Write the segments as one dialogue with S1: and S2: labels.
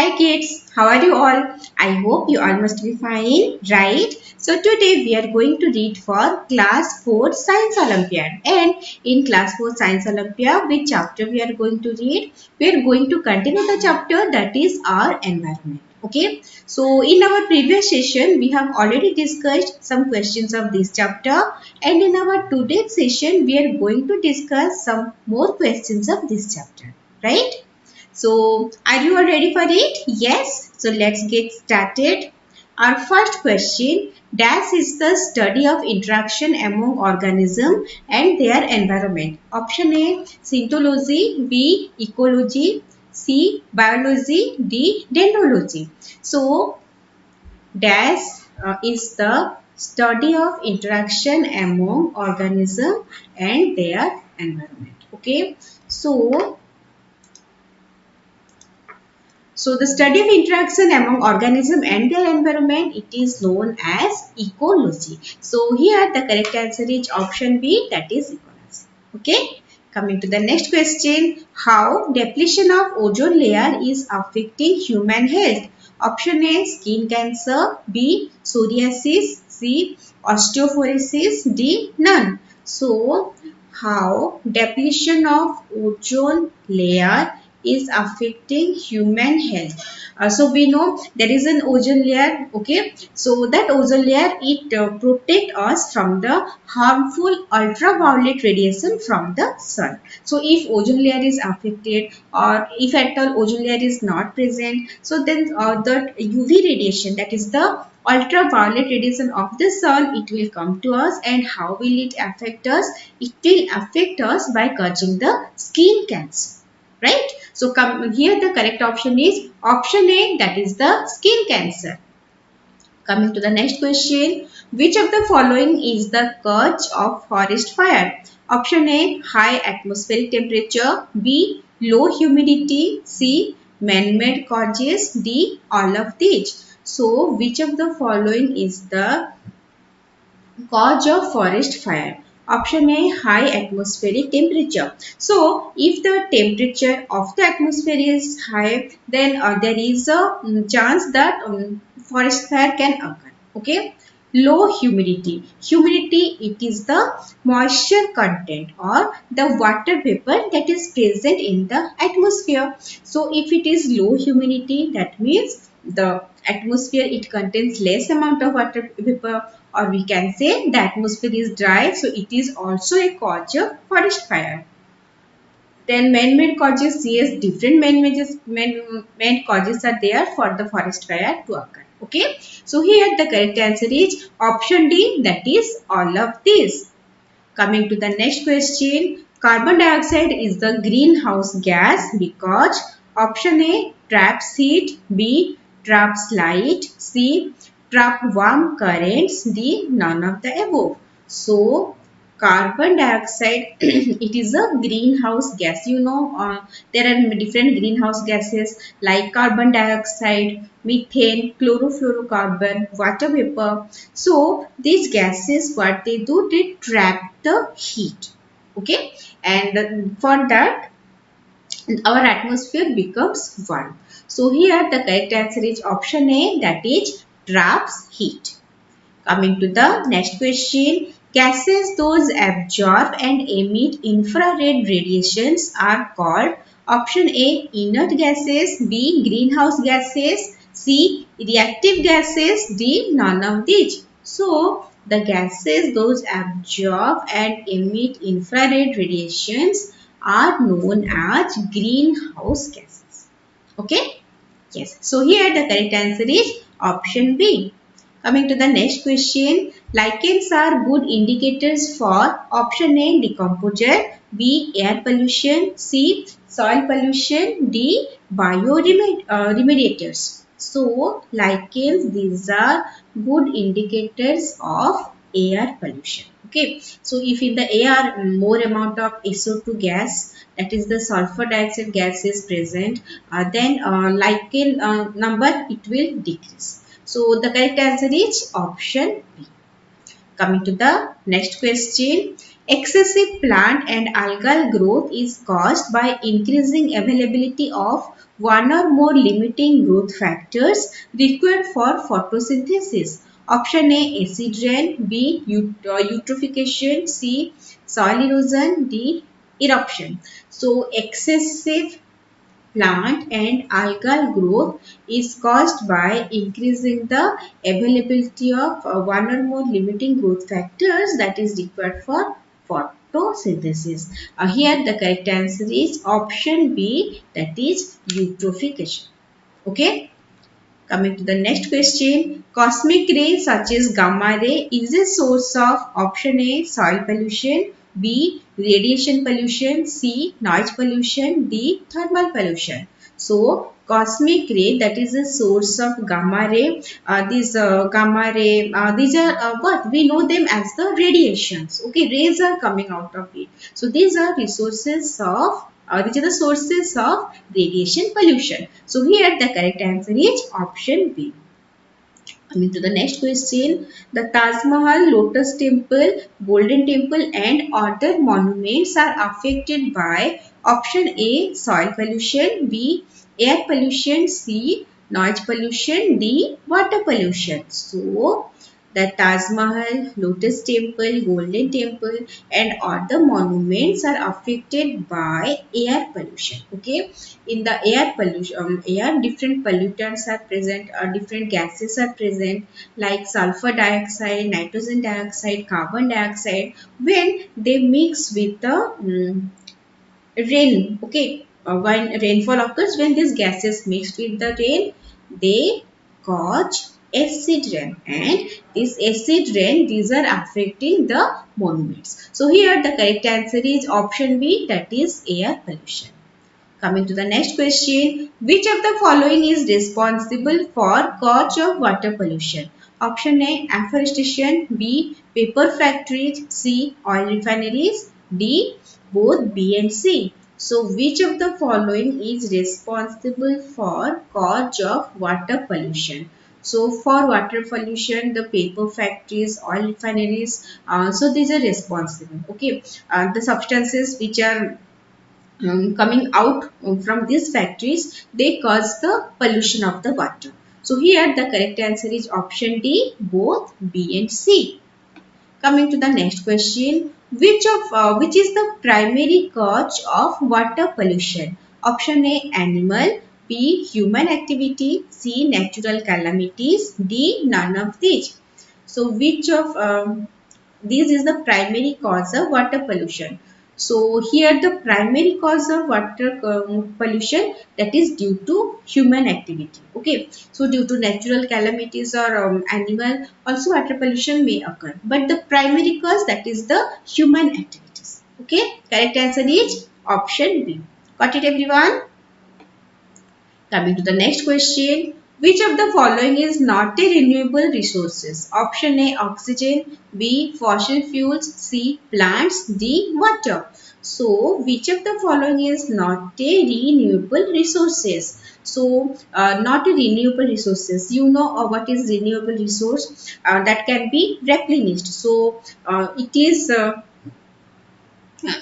S1: Hi kids, how are you all? I hope you all must be fine, right? So today we are going to read for class 4 Science Olympiad. And in class 4 Science Olympiad, which chapter we are going to read? We are going to continue the chapter that is our environment. Okay, so in our previous session, we have already discussed some questions of this chapter, and in our today's session, we are going to discuss some more questions of this chapter, right? So, are you all ready for it? Yes. So, let's get started. Our first question, dash is the study of interaction among organisms and their environment. Option A, syntology, B, ecology, C, biology, D, dendrology. So, dash is the study of interaction among organisms and their environment. Okay. So the study of interaction among organism and their environment, it is known as ecology. So here the correct answer is option B, that is ecology. Okay. Coming to the next question, how depletion of ozone layer is affecting human health? Option A, skin cancer, B, psoriasis, C, osteoporosis, D, none. So how depletion of ozone layer is affecting human health. So we know there is an ozone layer, okay. So that ozone layer, it protect us from the harmful ultraviolet radiation from the sun. So if ozone layer is affected, or if at all ozone layer is not present, so then that UV radiation, that is the ultraviolet radiation of the sun, it will come to us. And how will it affect us? It will affect us by causing the skin cancer, right? So here the correct option is option A, that is the skin cancer. Coming to the next question, which of the following is the cause of forest fire? Option A, high atmospheric temperature, B, low humidity, C, man-made causes, D, all of these. So which of the following is the cause of forest fire? Option A, high atmospheric temperature. So, if the temperature of the atmosphere is high, then there is a chance that forest fire can occur. Okay. Low humidity. Humidity, it is the moisture content or the water vapor that is present in the atmosphere. So, if it is low humidity, that means the atmosphere, it contains less amount of water vapor, or we can say the atmosphere is dry, so it is also a cause of forest fire. Then man-made causes, yes, different man-made causes are there for the forest fire to occur. Okay, so here the correct answer is option D, that is all of these. Coming to the next question, carbon dioxide is the greenhouse gas because option A, traps heat, B, traps light, C, trap warm currents, D, none of the above. So carbon dioxide it is a greenhouse gas. You know, there are different greenhouse gases like carbon dioxide, methane, chlorofluorocarbon, water vapor. So these gases, what they do, they trap the heat. Okay, and for that our atmosphere becomes warm. So here the correct answer is option A, that is traps heat. Coming to the next question, gases those absorb and emit infrared radiations are called option A, inert gases, B, greenhouse gases, C, reactive gases, D, none of these. So the gases those absorb and emit infrared radiations are known as greenhouse gases. Okay? Yes. So here the correct answer is option B. Coming to the next question, lichens are good indicators for option A, decomposer, B, air pollution, C, soil pollution, D, bioremediators. So, lichens, these are good indicators of air pollution. Okay, so if in the air more amount of SO2 gas, that is the sulfur dioxide gas is present, then lichen number, it will decrease. So the correct answer is option B. Coming to the next question. Excessive plant and algal growth is caused by increasing availability of one or more limiting growth factors required for photosynthesis. Option A, acid rain; B, eutrophication; C, soil erosion; D, eruption. So, excessive plant and algal growth is caused by increasing the availability of one or more limiting growth factors that is required for photosynthesis. Here the correct answer is option B, that is eutrophication. Okay. Coming to the next question, cosmic rays such as gamma ray is a source of option A, soil pollution; B, radiation pollution; C, noise pollution; D, thermal pollution. So, cosmic ray, that is a source of gamma ray. These gamma ray, these are what we know them as the radiations. Okay, rays are coming out of it. So, these are resources of these are the sources of radiation pollution. So here the correct answer is option B. Coming to the next question, the Taj Mahal, Lotus Temple, Golden Temple and other monuments are affected by option A, soil pollution; B, air pollution; C, noise pollution; D, water pollution. So, the Taj Mahal, Lotus Temple, Golden Temple and other monuments are affected by air pollution. Okay, in the air pollution, air different pollutants are present, different gases are present like sulfur dioxide, nitrogen dioxide, carbon dioxide. When they mix with the rain, okay, when rainfall occurs, when these gases mix with the rain, they cause acid rain, and this acid rain, these are affecting the monuments. So here the correct answer is option B, that is air pollution. Coming to the next question, which of the following is responsible for cause of water pollution? Option A, afforestation; B, paper factories; C, oil refineries; D, both B and C. So, which of the following is responsible for cause of water pollution? So, for water pollution, the paper factories, oil refineries, so these are responsible. Okay, the substances which are coming out from these factories, they cause the pollution of the water. So here the correct answer is option D, both B and C. Coming to the next question, which is the primary cause of water pollution? Option A, animal; B, human activity; C, natural calamities; D, none of these. So which of this is the primary cause of water pollution? So here the primary cause of water pollution, that is due to human activity. Okay, so due to natural calamities or animal, also water pollution may occur, but the primary cause, that is the human activities. Okay, correct answer is option B. Got it, everyone? Coming to the next question, which of the following is not a renewable resources? Option A, oxygen; B, fossil fuels; C, plants; D, water. So, which of the following is not a renewable resources? So, not a renewable resources. You know what is renewable resource? That can be replenished. So, it is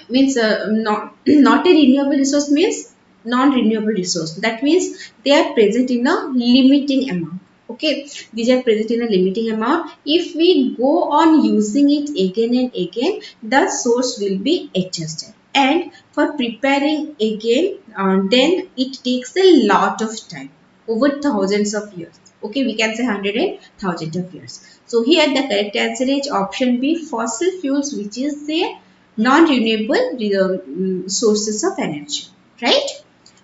S1: means not not a renewable resource means non-renewable resource. That means they are present in a limiting amount. Okay, these are present in a limiting amount. If we go on using it again and again, the source will be adjusted, and for preparing again, then it takes a lot of time, over thousands of years. Okay, we can say hundred and thousands of years. So here the correct answer is option B, fossil fuels, which is the non-renewable sources of energy, right?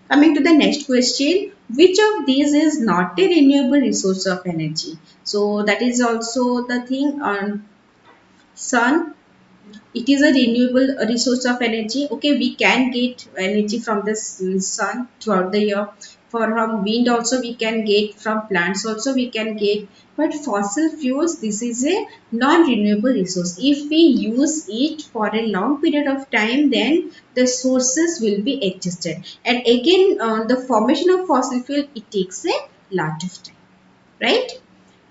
S1: Coming to the next question, which of these is not a renewable resource of energy? So that is also the thing on sun. It is a renewable resource of energy. Okay, we can get energy from the sun throughout the year. From wind also we can get, from plants also we can get, but fossil fuels, this is a non-renewable resource. If we use it for a long period of time, then the sources will be adjusted, and again the formation of fossil fuel, it takes a lot of time, right?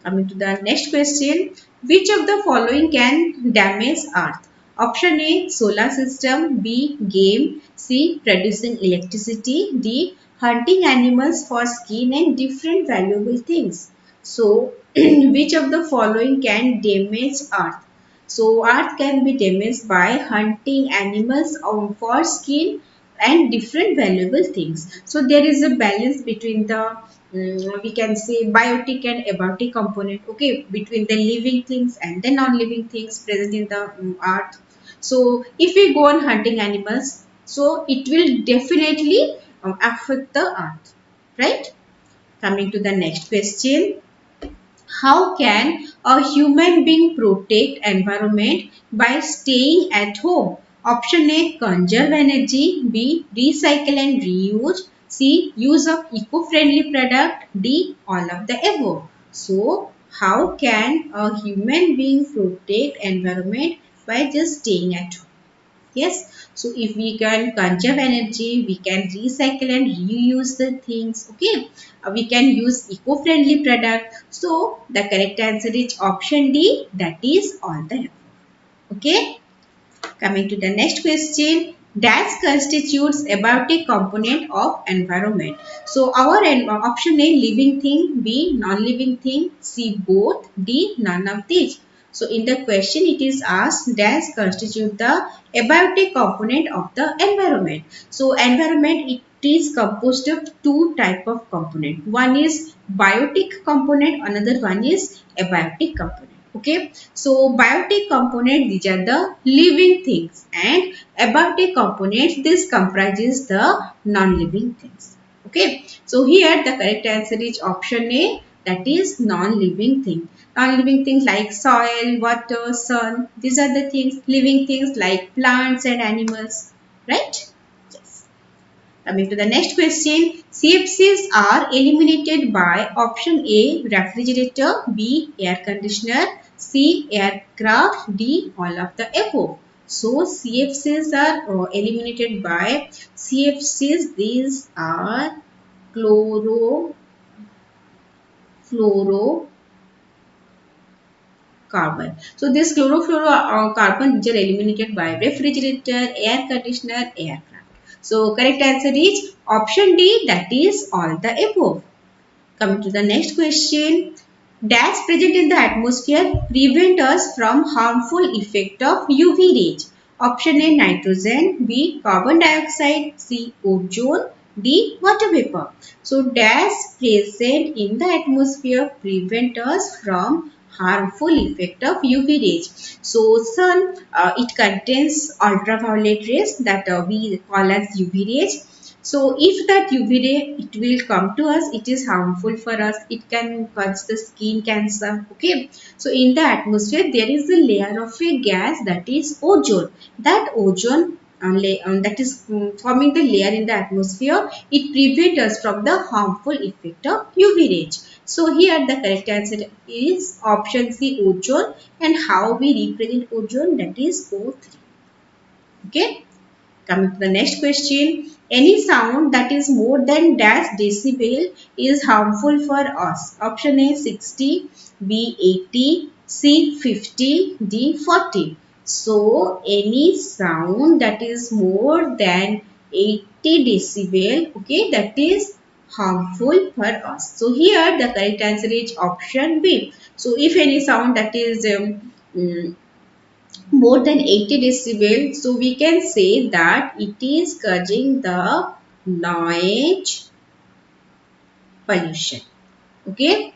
S1: Coming to the next question, which of the following can damage earth? Option A, solar system. B, game. C, producing electricity. D, hunting animals for skin and different valuable things. So, which of the following can damage Earth? So, Earth can be damaged by hunting animals for skin and different valuable things. So, there is a balance between the we can say biotic and abiotic component, okay, between the living things and the non-living things present in the earth. So if we go on hunting animals, so it will definitely affect the earth, right? Coming to the next question, how can a human being protect environment by staying at home? Option A, conserve energy. B, recycle and reuse. C, use of eco-friendly product. D, all of the above. So, how can a human being protect environment by just staying at home? Yes, so if we can conserve energy, we can recycle and reuse the things. Okay, we can use eco-friendly product. So the correct answer is option D. That is all the above. Okay. Coming to the next question, that constitutes abiotic component of environment. So our option A, living thing. B, non-living thing. C, both. D, none of these. So in the question it is asked, that constitute the abiotic component of the environment. So environment, it is composed of two type of component. One is biotic component, another one is abiotic component. Okay, so biotic component, these are the living things, and abiotic components, this comprises the non-living things. Okay, so here the correct answer is option A, that is non-living thing. Non-living things like soil, water, sun, these are the things. Living things like plants and animals, right? Yes. Coming to the next question, CFCs are eliminated by option A, refrigerator. B, air conditioner. C, aircraft. D, all of the above. So CFCs are eliminated by CFCs. These are chlorofluorocarbon. So this chlorofluorocarbon, which are eliminated by refrigerator, air conditioner, aircraft. So correct answer is option D, that is all the above. Coming to the next question, gas present in the atmosphere prevent us from harmful effect of UV rays. Option A, nitrogen. B, carbon dioxide. C, ozone. D, water vapor. So gas present in the atmosphere prevent us from harmful effect of UV rays. So sun, it contains ultraviolet rays that we call as UV rays. So if that UV ray, it will come to us, it is harmful for us. It can cause the skin cancer. Okay. So in the atmosphere, there is a layer of a gas, that is ozone. That ozone that is forming the layer in the atmosphere, it prevents us from the harmful effect of UV rays. So here the correct answer is option C, ozone. And how we represent ozone, that is O3. Okay. Coming to the next question, any sound that is more than dash decibel is harmful for us. Option A, 60, B, 80, C, 50, D, 40. So any sound that is more than 80 decibel, okay, that is harmful for us. So here the correct answer is option B. So if any sound that is more than 80 decibel, so we can say that it is causing the noise pollution. Okay,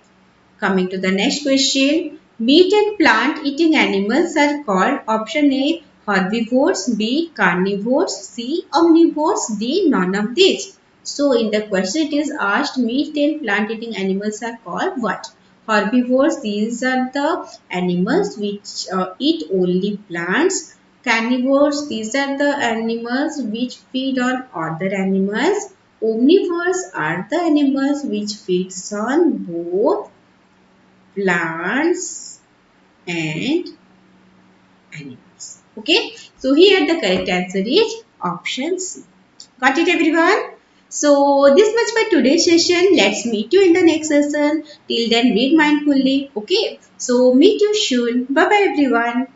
S1: coming to the next question, meat and plant eating animals are called option A, herbivores. B, carnivores. C, omnivores. D, none of these. So in the question it is asked, meat and plant eating animals are called what? Herbivores, these are the animals which eat only plants. Carnivores, these are the animals which feed on other animals. Omnivores are the animals which feeds on both plants and animals. Okay, so here the correct answer is option C. Got it, everyone? So this much for today's session. Let's meet you in the next session. Till then, read mindfully. Okay, so meet you soon. Bye bye, everyone.